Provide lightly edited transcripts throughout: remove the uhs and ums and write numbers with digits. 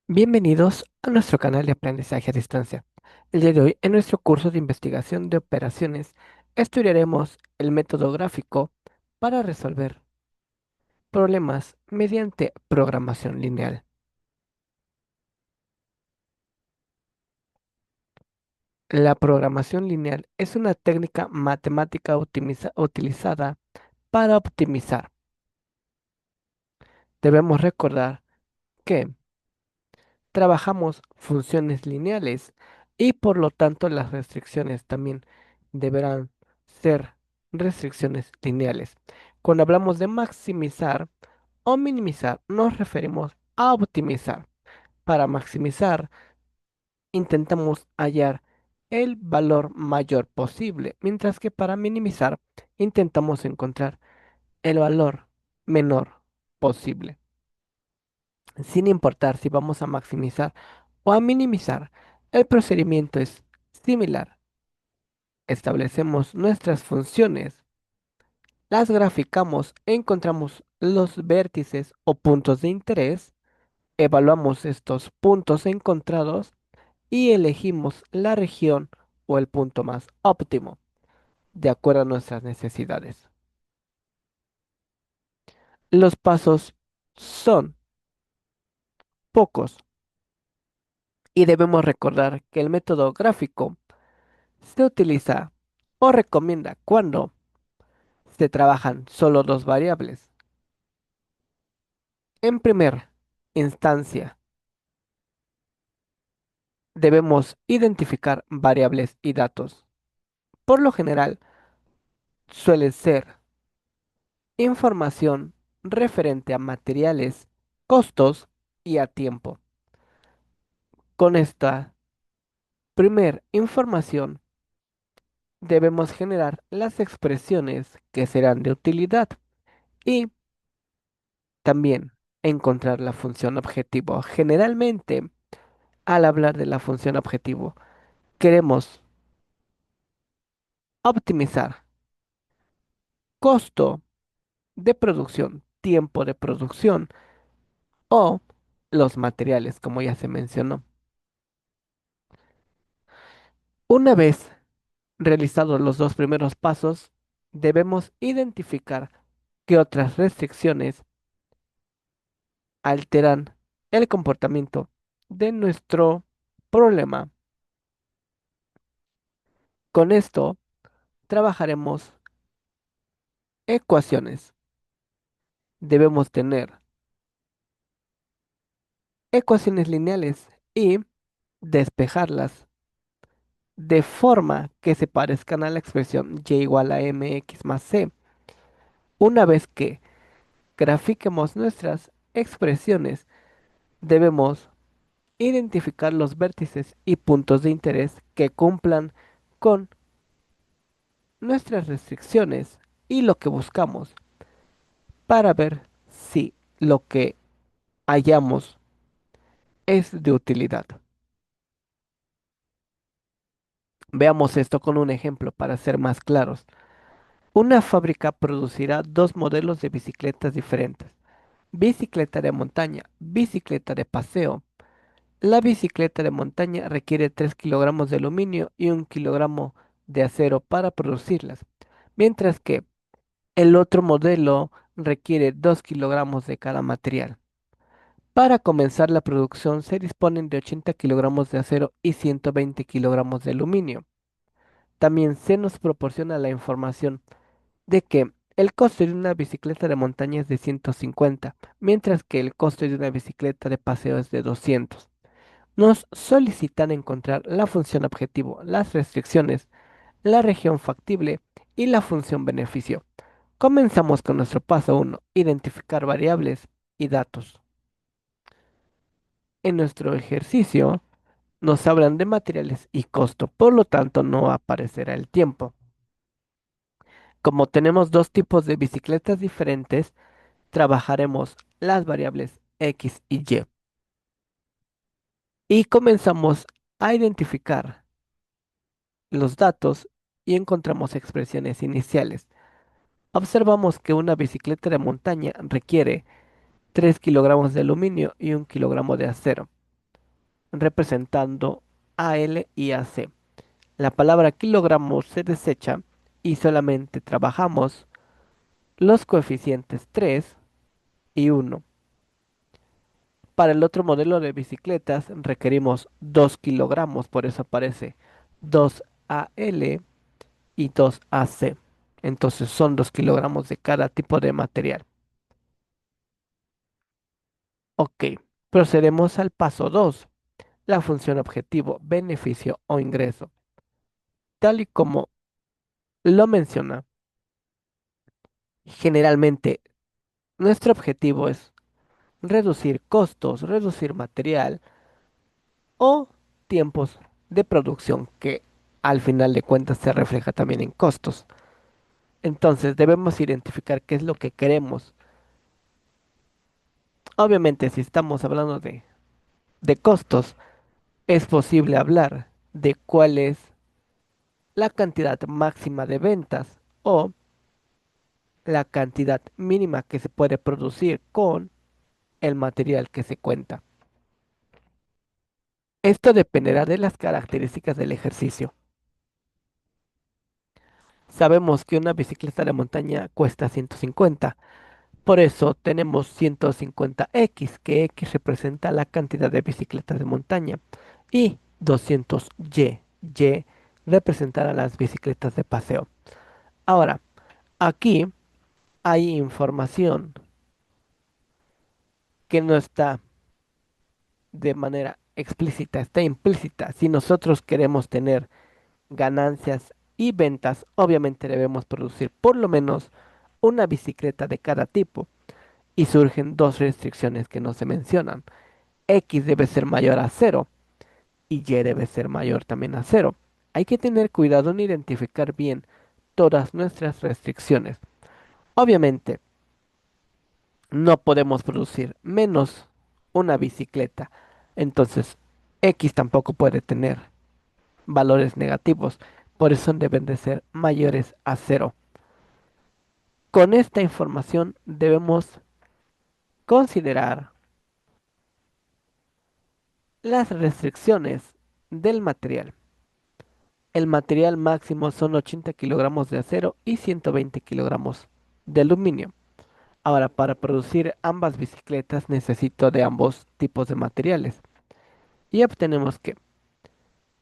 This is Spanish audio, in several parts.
Bienvenidos a nuestro canal de aprendizaje a distancia. El día de hoy, en nuestro curso de investigación de operaciones, estudiaremos el método gráfico para resolver problemas mediante programación lineal. La programación lineal es una técnica matemática utilizada para optimizar. Debemos recordar que trabajamos funciones lineales y por lo tanto las restricciones también deberán ser restricciones lineales. Cuando hablamos de maximizar o minimizar, nos referimos a optimizar. Para maximizar, intentamos hallar el valor mayor posible, mientras que para minimizar, intentamos encontrar el valor menor posible, sin importar si vamos a maximizar o a minimizar. El procedimiento es similar. Establecemos nuestras funciones, las graficamos, encontramos los vértices o puntos de interés, evaluamos estos puntos encontrados y elegimos la región o el punto más óptimo, de acuerdo a nuestras necesidades. Los pasos son pocos y debemos recordar que el método gráfico se utiliza o recomienda cuando se trabajan solo dos variables. En primera instancia, debemos identificar variables y datos. Por lo general, suele ser información referente a materiales, costos y a tiempo. Con esta primer información, debemos generar las expresiones que serán de utilidad y también encontrar la función objetivo. Generalmente, al hablar de la función objetivo, queremos optimizar costo de producción, tiempo de producción o los materiales, como ya se mencionó. Una vez realizados los dos primeros pasos, debemos identificar qué otras restricciones alteran el comportamiento de nuestro problema. Con esto trabajaremos ecuaciones. Debemos tener ecuaciones lineales y despejarlas de forma que se parezcan a la expresión y igual a mx más c. Una vez que grafiquemos nuestras expresiones, debemos identificar los vértices y puntos de interés que cumplan con nuestras restricciones y lo que buscamos para ver si lo que hallamos es de utilidad. Veamos esto con un ejemplo para ser más claros. Una fábrica producirá dos modelos de bicicletas diferentes: bicicleta de montaña, bicicleta de paseo. La bicicleta de montaña requiere 3 kilogramos de aluminio y 1 kilogramo de acero para producirlas, mientras que el otro modelo requiere 2 kilogramos de cada material. Para comenzar la producción se disponen de 80 kilogramos de acero y 120 kilogramos de aluminio. También se nos proporciona la información de que el costo de una bicicleta de montaña es de 150, mientras que el costo de una bicicleta de paseo es de 200. Nos solicitan encontrar la función objetivo, las restricciones, la región factible y la función beneficio. Comenzamos con nuestro paso uno: identificar variables y datos. En nuestro ejercicio nos hablan de materiales y costo, por lo tanto no aparecerá el tiempo. Como tenemos dos tipos de bicicletas diferentes, trabajaremos las variables X y Y y comenzamos a identificar los datos y encontramos expresiones iniciales. Observamos que una bicicleta de montaña requiere 3 kilogramos de aluminio y 1 kilogramo de acero, representando AL y AC. La palabra kilogramo se desecha y solamente trabajamos los coeficientes 3 y 1. Para el otro modelo de bicicletas requerimos 2 kilogramos, por eso aparece 2AL y 2AC. Entonces son 2 kilogramos de cada tipo de material. Ok, procedemos al paso 2, la función objetivo, beneficio o ingreso. Tal y como lo menciona, generalmente nuestro objetivo es reducir costos, reducir material o tiempos de producción que al final de cuentas se refleja también en costos. Entonces debemos identificar qué es lo que queremos. Obviamente, si estamos hablando de costos, es posible hablar de cuál es la cantidad máxima de ventas o la cantidad mínima que se puede producir con el material que se cuenta. Esto dependerá de las características del ejercicio. Sabemos que una bicicleta de montaña cuesta 150. Por eso tenemos 150X, que X representa la cantidad de bicicletas de montaña, y 200Y, Y representará las bicicletas de paseo. Ahora, aquí hay información que no está de manera explícita, está implícita. Si nosotros queremos tener ganancias y ventas, obviamente debemos producir por lo menos una bicicleta de cada tipo. Y surgen dos restricciones que no se mencionan. X debe ser mayor a cero y Y debe ser mayor también a cero. Hay que tener cuidado en identificar bien todas nuestras restricciones. Obviamente, no podemos producir menos una bicicleta. Entonces, X tampoco puede tener valores negativos. Por eso deben de ser mayores a cero. Con esta información debemos considerar las restricciones del material. El material máximo son 80 kilogramos de acero y 120 kilogramos de aluminio. Ahora, para producir ambas bicicletas necesito de ambos tipos de materiales. Y obtenemos que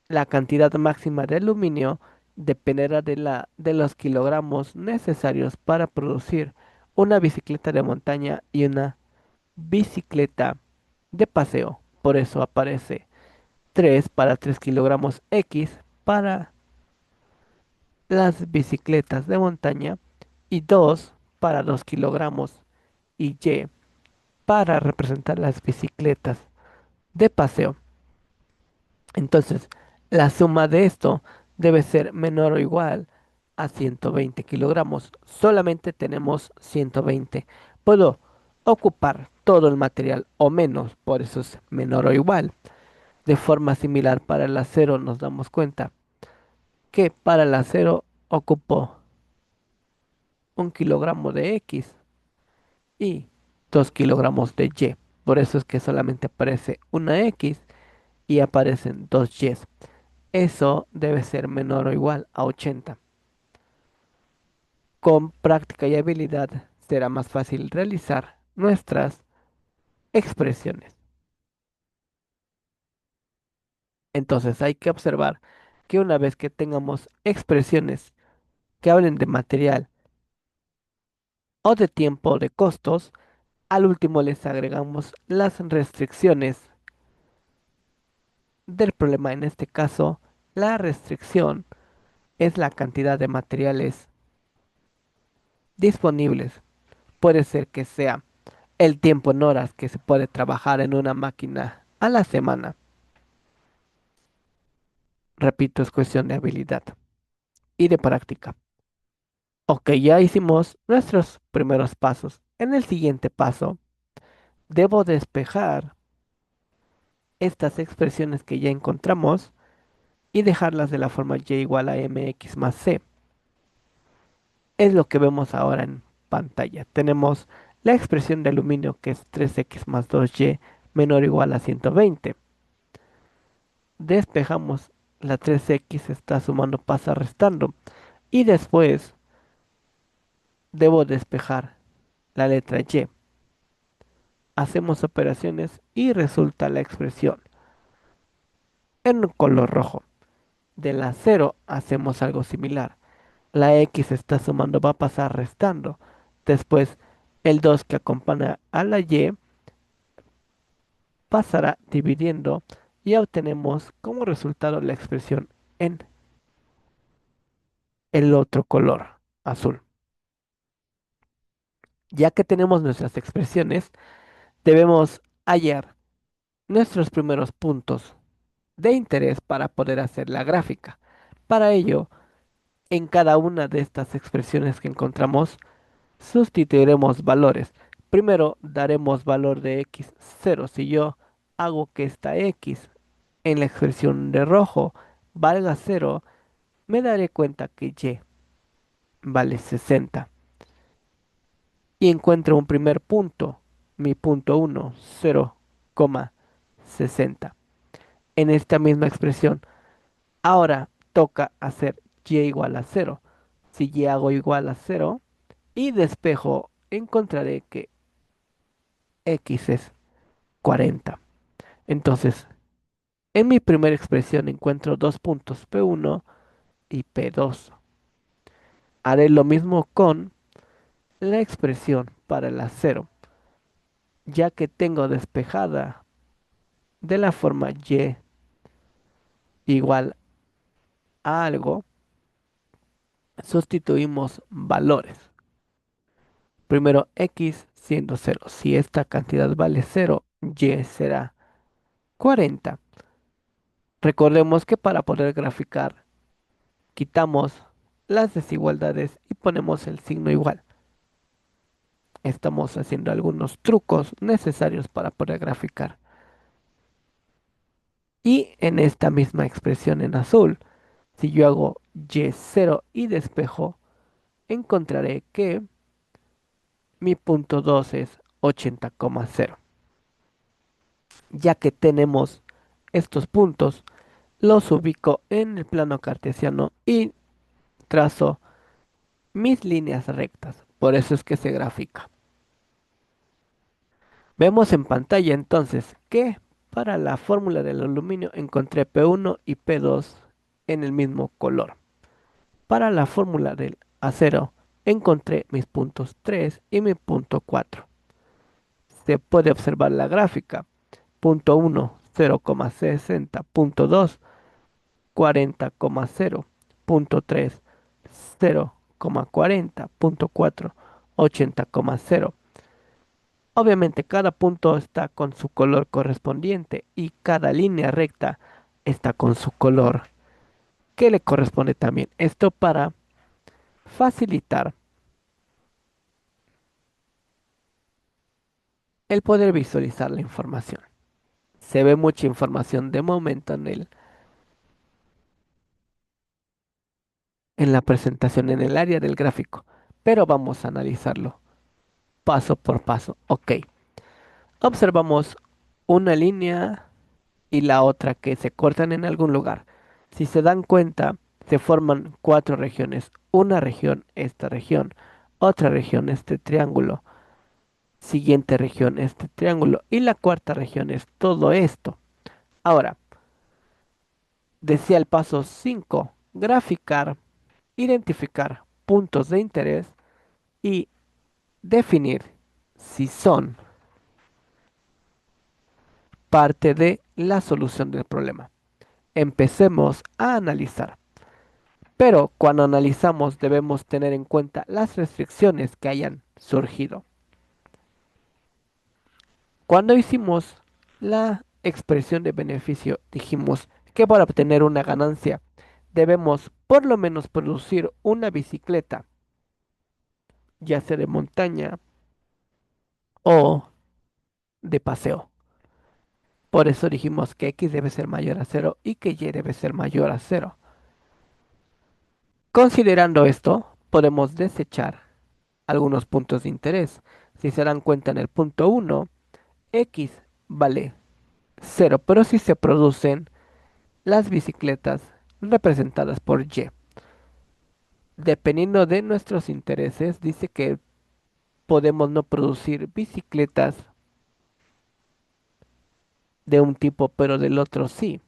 la cantidad máxima de aluminio dependerá de los kilogramos necesarios para producir una bicicleta de montaña y una bicicleta de paseo. Por eso aparece 3 para 3 kilogramos X para las bicicletas de montaña y 2 para 2 kilogramos y Y para representar las bicicletas de paseo. Entonces, la suma de esto debe ser menor o igual a 120 kilogramos. Solamente tenemos 120. Puedo ocupar todo el material o menos, por eso es menor o igual. De forma similar para el acero nos damos cuenta que para el acero ocupo 1 kilogramo de X y 2 kilogramos de Y. Por eso es que solamente aparece una X y aparecen dos Y. Eso debe ser menor o igual a 80. Con práctica y habilidad será más fácil realizar nuestras expresiones. Entonces hay que observar que una vez que tengamos expresiones que hablen de material o de tiempo o de costos, al último les agregamos las restricciones del problema. En este caso, la restricción es la cantidad de materiales disponibles. Puede ser que sea el tiempo en horas que se puede trabajar en una máquina a la semana. Repito, es cuestión de habilidad y de práctica. Ok, ya hicimos nuestros primeros pasos. En el siguiente paso, debo despejar estas expresiones que ya encontramos y dejarlas de la forma y igual a mx más c. Es lo que vemos ahora en pantalla. Tenemos la expresión de aluminio que es 3x más 2y menor o igual a 120. Despejamos la 3x, está sumando, pasa restando. Y después debo despejar la letra y. Hacemos operaciones y resulta la expresión en color rojo. De la 0 hacemos algo similar. La x está sumando, va a pasar restando. Después el 2 que acompaña a la y pasará dividiendo y obtenemos como resultado la expresión en el otro color azul. Ya que tenemos nuestras expresiones, debemos hallar nuestros primeros puntos de interés para poder hacer la gráfica. Para ello, en cada una de estas expresiones que encontramos, sustituiremos valores. Primero daremos valor de x 0. Si yo hago que esta x en la expresión de rojo valga 0, me daré cuenta que y vale 60. Y encuentro un primer punto, mi punto 1, 0,60. En esta misma expresión, ahora toca hacer y igual a 0. Si y hago igual a 0 y despejo, encontraré que x es 40. Entonces, en mi primera expresión encuentro dos puntos P1 y P2. Haré lo mismo con la expresión para el acero, ya que tengo despejada de la forma y igual a algo, sustituimos valores. Primero x siendo 0. Si esta cantidad vale 0, y será 40. Recordemos que para poder graficar, quitamos las desigualdades y ponemos el signo igual. Estamos haciendo algunos trucos necesarios para poder graficar. Y en esta misma expresión en azul, si yo hago y0 y despejo, encontraré que mi punto 2 es 80,0. Ya que tenemos estos puntos, los ubico en el plano cartesiano y trazo mis líneas rectas. Por eso es que se grafica. Vemos en pantalla entonces que para la fórmula del aluminio encontré P1 y P2 en el mismo color. Para la fórmula del acero encontré mis puntos 3 y mi punto 4. Se puede observar la gráfica. Punto 1, 0,60. Punto 2, 40,0. Punto 3, 0,40. Punto 4, 80,0. Obviamente cada punto está con su color correspondiente y cada línea recta está con su color que le corresponde también. Esto para facilitar el poder visualizar la información. Se ve mucha información de momento en la presentación, en el área del gráfico, pero vamos a analizarlo paso por paso. Ok, observamos una línea y la otra que se cortan en algún lugar. Si se dan cuenta, se forman cuatro regiones. Una región, esta región. Otra región, este triángulo. Siguiente región, este triángulo. Y la cuarta región es todo esto. Ahora, decía el paso 5, graficar, identificar puntos de interés y definir si son parte de la solución del problema. Empecemos a analizar. Pero cuando analizamos debemos tener en cuenta las restricciones que hayan surgido. Cuando hicimos la expresión de beneficio, dijimos que para obtener una ganancia debemos por lo menos producir una bicicleta, ya sea de montaña o de paseo. Por eso dijimos que x debe ser mayor a 0 y que y debe ser mayor a 0. Considerando esto, podemos desechar algunos puntos de interés. Si se dan cuenta en el punto uno, X vale cero, pero si se producen las bicicletas representadas por Y. Dependiendo de nuestros intereses, dice que podemos no producir bicicletas de un tipo, pero del otro sí.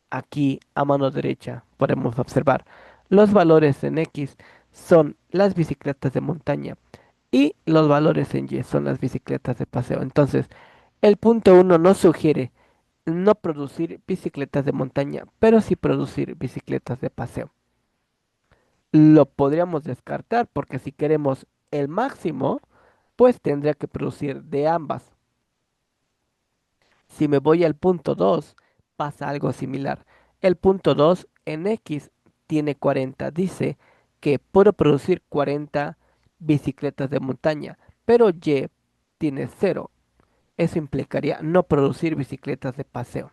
Aquí a mano derecha podemos observar los valores en X son las bicicletas de montaña y los valores en Y son las bicicletas de paseo. Entonces, el punto uno nos sugiere no producir bicicletas de montaña, pero sí producir bicicletas de paseo. Lo podríamos descartar porque si queremos el máximo, pues tendría que producir de ambas. Si me voy al punto 2, pasa algo similar. El punto 2 en X tiene 40. Dice que puedo producir 40 bicicletas de montaña, pero Y tiene cero. Eso implicaría no producir bicicletas de paseo.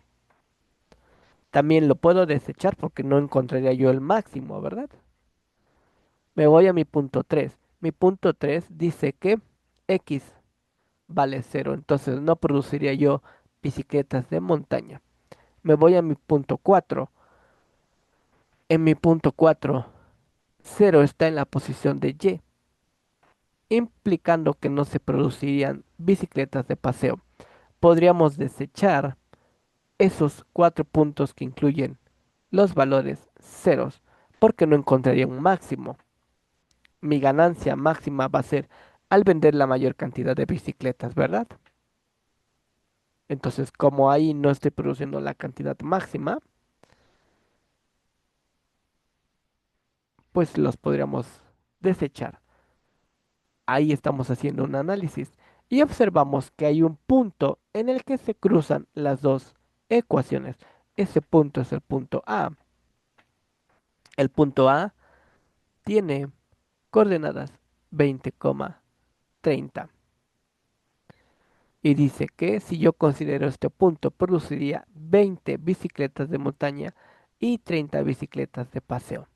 También lo puedo desechar porque no encontraría yo el máximo, ¿verdad? Me voy a mi punto 3. Mi punto 3 dice que X vale cero, entonces no produciría yo bicicletas de montaña. Me voy a mi punto 4. En mi punto 4, cero está en la posición de Y, implicando que no se producirían bicicletas de paseo. Podríamos desechar esos 4 puntos que incluyen los valores ceros, porque no encontraría un máximo. Mi ganancia máxima va a ser al vender la mayor cantidad de bicicletas, ¿verdad? Entonces, como ahí no estoy produciendo la cantidad máxima, pues los podríamos desechar. Ahí estamos haciendo un análisis y observamos que hay un punto en el que se cruzan las dos ecuaciones. Ese punto es el punto A. El punto A tiene coordenadas 20,30 y dice que si yo considero este punto produciría 20 bicicletas de montaña y 30 bicicletas de paseo.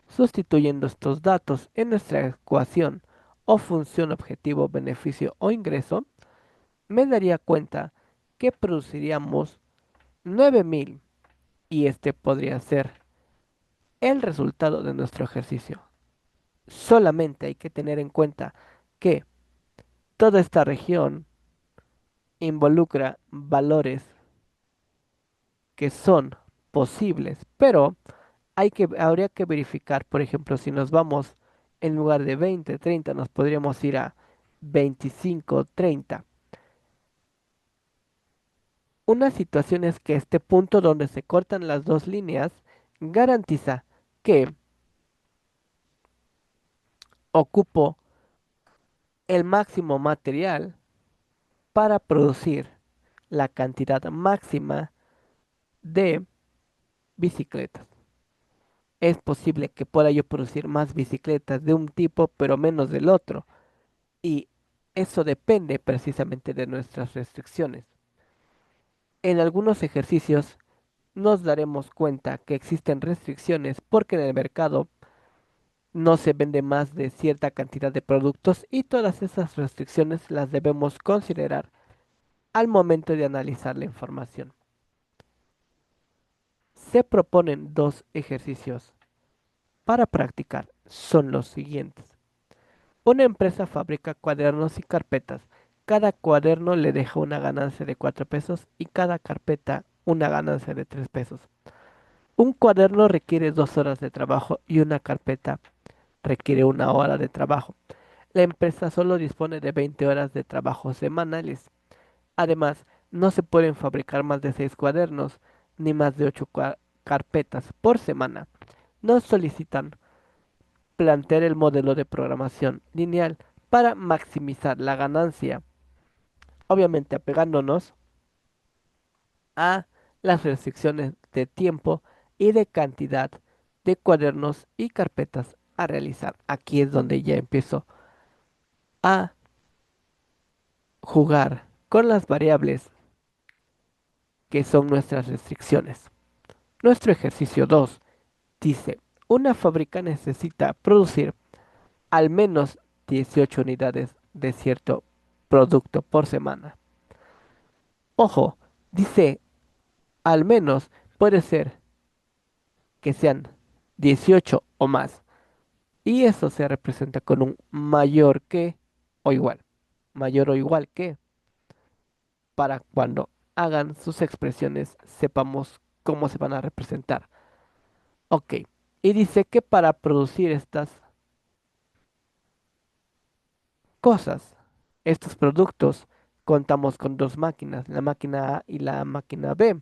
Sustituyendo estos datos en nuestra ecuación o función objetivo, beneficio o ingreso, me daría cuenta que produciríamos 9.000 y este podría ser el resultado de nuestro ejercicio. Solamente hay que tener en cuenta que toda esta región involucra valores que son posibles, pero habría que verificar, por ejemplo, si nos vamos en lugar de 20, 30, nos podríamos ir a 25, 30. Una situación es que este punto donde se cortan las dos líneas garantiza que ocupo el máximo material para producir la cantidad máxima de bicicletas. Es posible que pueda yo producir más bicicletas de un tipo pero menos del otro y eso depende precisamente de nuestras restricciones. En algunos ejercicios nos daremos cuenta que existen restricciones porque en el mercado no se vende más de cierta cantidad de productos y todas esas restricciones las debemos considerar al momento de analizar la información. Se proponen dos ejercicios para practicar. Son los siguientes. Una empresa fabrica cuadernos y carpetas. Cada cuaderno le deja una ganancia de 4 pesos y cada carpeta una ganancia de 3 pesos. Un cuaderno requiere 2 horas de trabajo y una carpeta requiere 1 hora de trabajo. La empresa solo dispone de 20 horas de trabajo semanales. Además, no se pueden fabricar más de 6 cuadernos ni más de 8 carpetas por semana. Nos solicitan plantear el modelo de programación lineal para maximizar la ganancia, obviamente apegándonos a las restricciones de tiempo y de cantidad de cuadernos y carpetas a realizar. Aquí es donde ya empiezo a jugar con las variables que son nuestras restricciones. Nuestro ejercicio 2 dice, una fábrica necesita producir al menos 18 unidades de cierto producto por semana. Ojo, dice al menos puede ser que sean 18 o más. Y eso se representa con un mayor que o igual. Mayor o igual que para cuando hagan sus expresiones sepamos cómo se van a representar. Ok. Y dice que para producir estas cosas, estos productos, contamos con dos máquinas, la máquina A y la máquina B.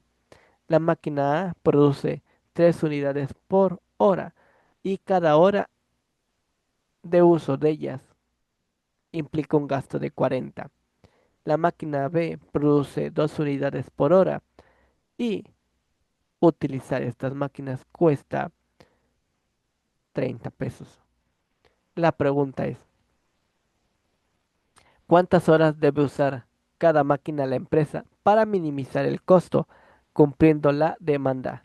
La máquina A produce 3 unidades por hora y cada hora de uso de ellas implica un gasto de 40. La máquina B produce 2 unidades por hora y utilizar estas máquinas cuesta 30 pesos. La pregunta es, ¿cuántas horas debe usar cada máquina la empresa para minimizar el costo cumpliendo la demanda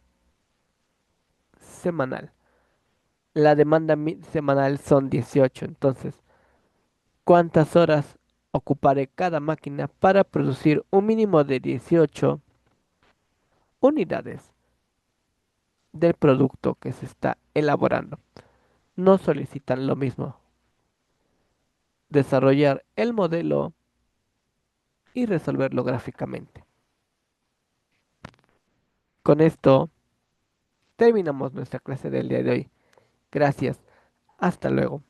semanal? La demanda semanal son 18, entonces, ¿cuántas horas ocuparé cada máquina para producir un mínimo de 18 unidades del producto que se está elaborando? No solicitan lo mismo, desarrollar el modelo y resolverlo gráficamente. Con esto terminamos nuestra clase del día de hoy. Gracias. Hasta luego.